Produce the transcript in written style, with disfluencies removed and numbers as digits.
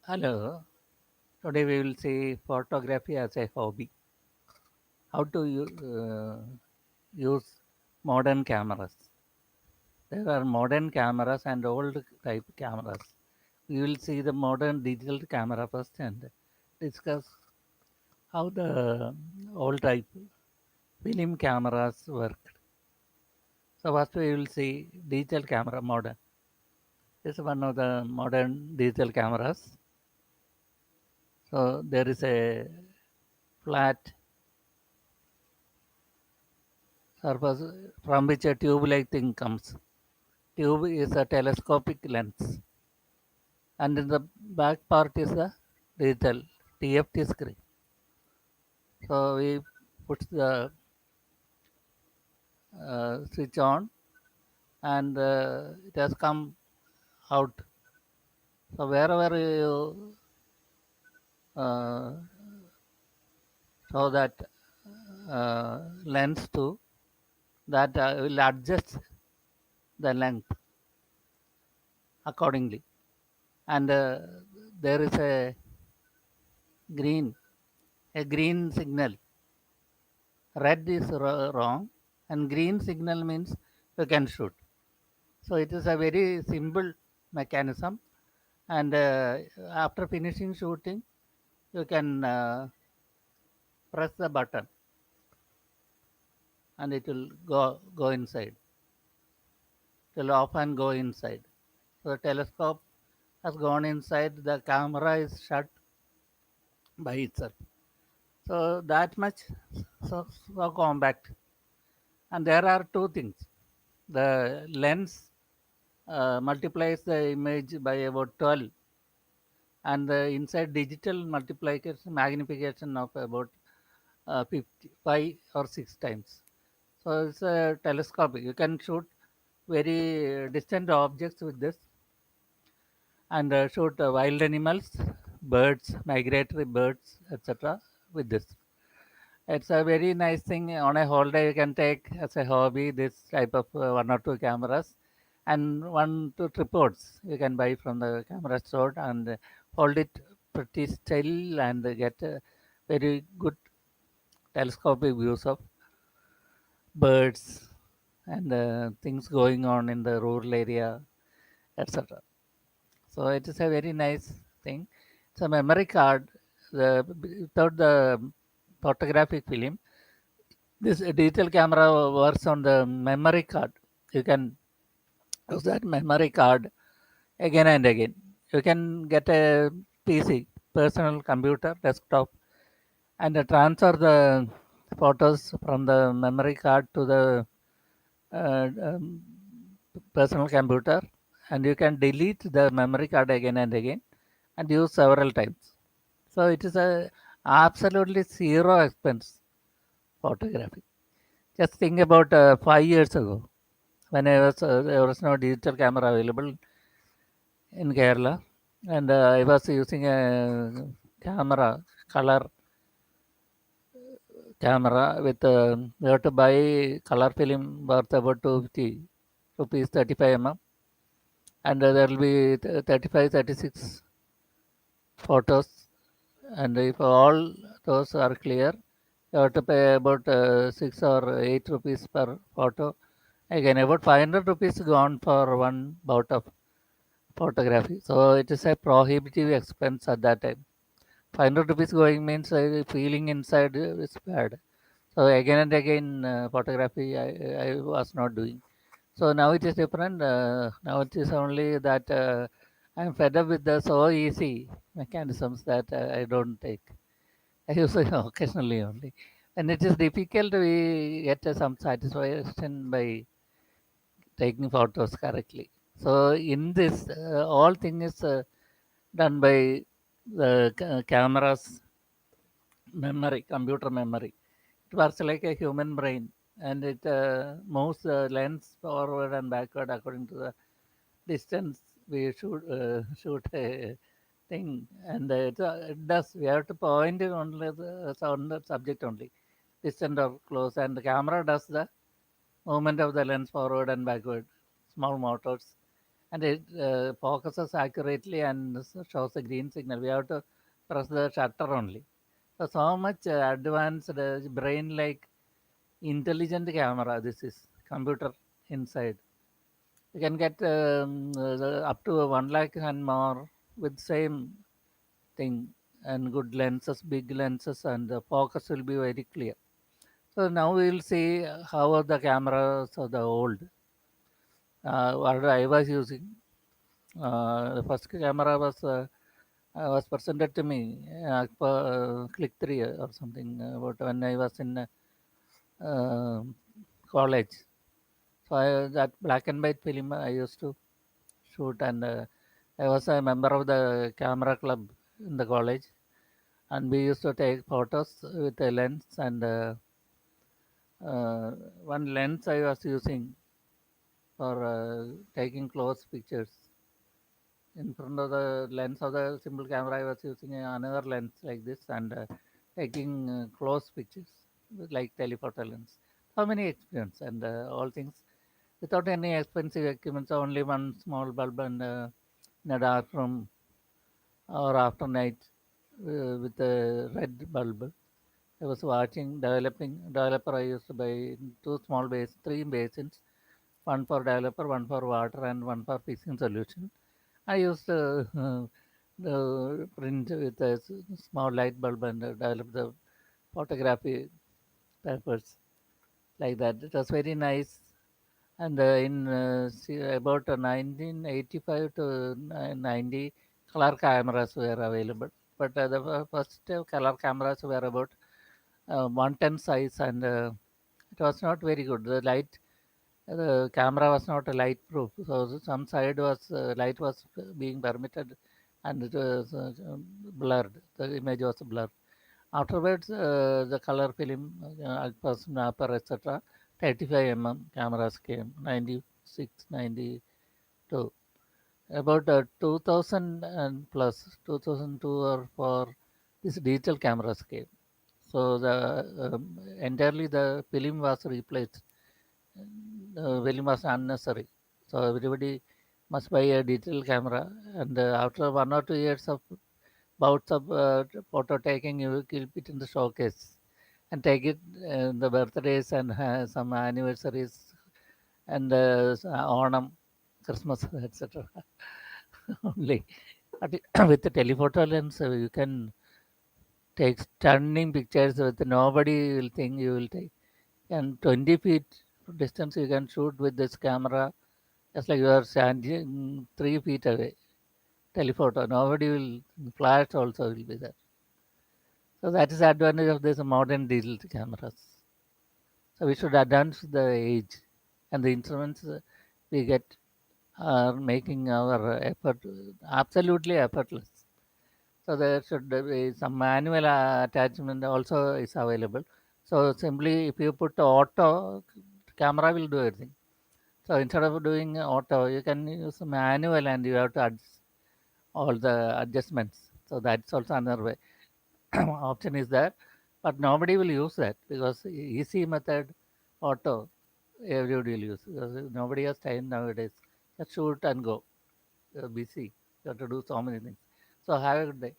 Hello. Today we will see photography as a hobby. How to use modern cameras. There are modern cameras and old type cameras. We will see the modern digital camera first and discuss how the old type film cameras work. So first we will see digital camera modern. This is one of the modern digital cameras. So there is a flat surface from which a tube-like thing comes. Tube is a telescopic lens, and in the back part is a digital TFT screen. So we put the switch on, and it has come out. So wherever you uh, show that lens to, that will adjust the length accordingly. And there is green, a green signal. Red is wrong, and green signal means you can shoot. So it is a very simple mechanism, and after finishing shooting, you can press the button, and it will go inside. It will off and go inside. So the telescope has gone inside. The camera is shut by itself. So that much so compact. And there are two things. The lens multiplies the image by about 12, and the inside digital multiplication magnification of about 55 or 6 times. So it's a telescopic. You can shoot very distant objects with this, and shoot wild animals, birds, migratory birds, etc. with this. It's a very nice thing. On a holiday, you can take as a hobby this type of one or two cameras, and one two tripods you can buy from the camera store and hold it pretty still and get very good telescopic views of birds and things going on in the rural area, etc. So it is a very nice thing. It's a memory card. Without the photographic film, this digital camera works on the memory card. You can use that memory card again and again. You can get a PC, personal computer, desktop, and transfer the photos from the memory card to the uh, um, personal computer, and you can delete the memory card again and again and use several times. So it is a absolutely zero expense photography. Just think about 5 years ago when there was no digital camera available in Kerala, and I was using a camera, color camera with we have to buy color film worth about 250 rupees, 35 mm, and there will be 35, 36 photos, and if all those are clear, you have to pay about 6 or 8 rupees per photo. Again, about 500 rupees gone for one bout of photography. So it is a prohibitive expense at that time. 500 rupees going means feeling inside is bad. So again and again, photography I was not doing. So now it is different. Now it is only that I'm fed up with the so easy mechanisms that I don't take. I use it occasionally only. And it is difficult, we get some satisfaction by taking photos correctly. So in this, all thing is done by the camera's memory, computer memory. It works like a human brain, and it moves the lens forward and backward according to the distance we should shoot a thing, and it does. We have to point it only on the subject only, distant or close, and the camera does the movement of the lens forward and backward, small motors, and it focuses accurately and shows a green signal. We have to press the shutter only. So much advanced brain-like intelligent camera. This is computer inside. You can get up to 1 lakh and more with same thing, and good lenses, big lenses, and the focus will be very clear. So now we will see how the cameras of the old. What I was using. The first camera was presented to me Click 3 or something about when I was in uh, college. So that black and white film I used to shoot, and I was a member of the camera club in the college, and we used to take photos with a lens, and uh, one lens I was using for taking close pictures. In front of the lens of the simple camera, I was using another lens like this, and taking close pictures like telephoto lens. How many experience and all things without any expensive equipment, so only one small bulb and in a dark room or after night with a red bulb. I was watching developer. I used to buy two small three basins, one for developer, one for water, and one for fishing solution. I used the print with a small light bulb and develop the photography papers like that. It was very nice. And in about 1985 to 90, color cameras were available. But the first color cameras were about 110 size, and it was not very good. The camera was not light proof, so some side was light was being permitted, and it was blurred. The image was blurred. Afterwards, the color film, Alpha, Snapper, etc., 35 cameras came, 96, 92. About 2000 and plus, 2002 or 4, these digital cameras came. So entirely the film was replaced. Film was unnecessary. So everybody must buy a digital camera, and after 1 or 2 years of bouts of photo taking, you will keep it in the showcase and take it the birthdays and some anniversaries and Onam, Christmas, etc. Only. But with the telephoto lens, you can take stunning pictures with nobody will think you will take. And 20 feet distance you can shoot with this camera, just like you are standing 3 feet away. Telephoto, nobody will, flash also will be there. So that is the advantage of this modern digital cameras. So we should advance the age, and the instruments we get are making our effort absolutely effortless. So there should be some manual attachment also is available. So simply if you put auto, camera will do everything. So instead of doing auto, you can use manual, and you have to adjust all the adjustments. So that's also another way. Option is there, but nobody will use that because easy method, auto, everybody will use because nobody has time nowadays. Just shoot and go. You're busy. You have to do so many things. So have a good day.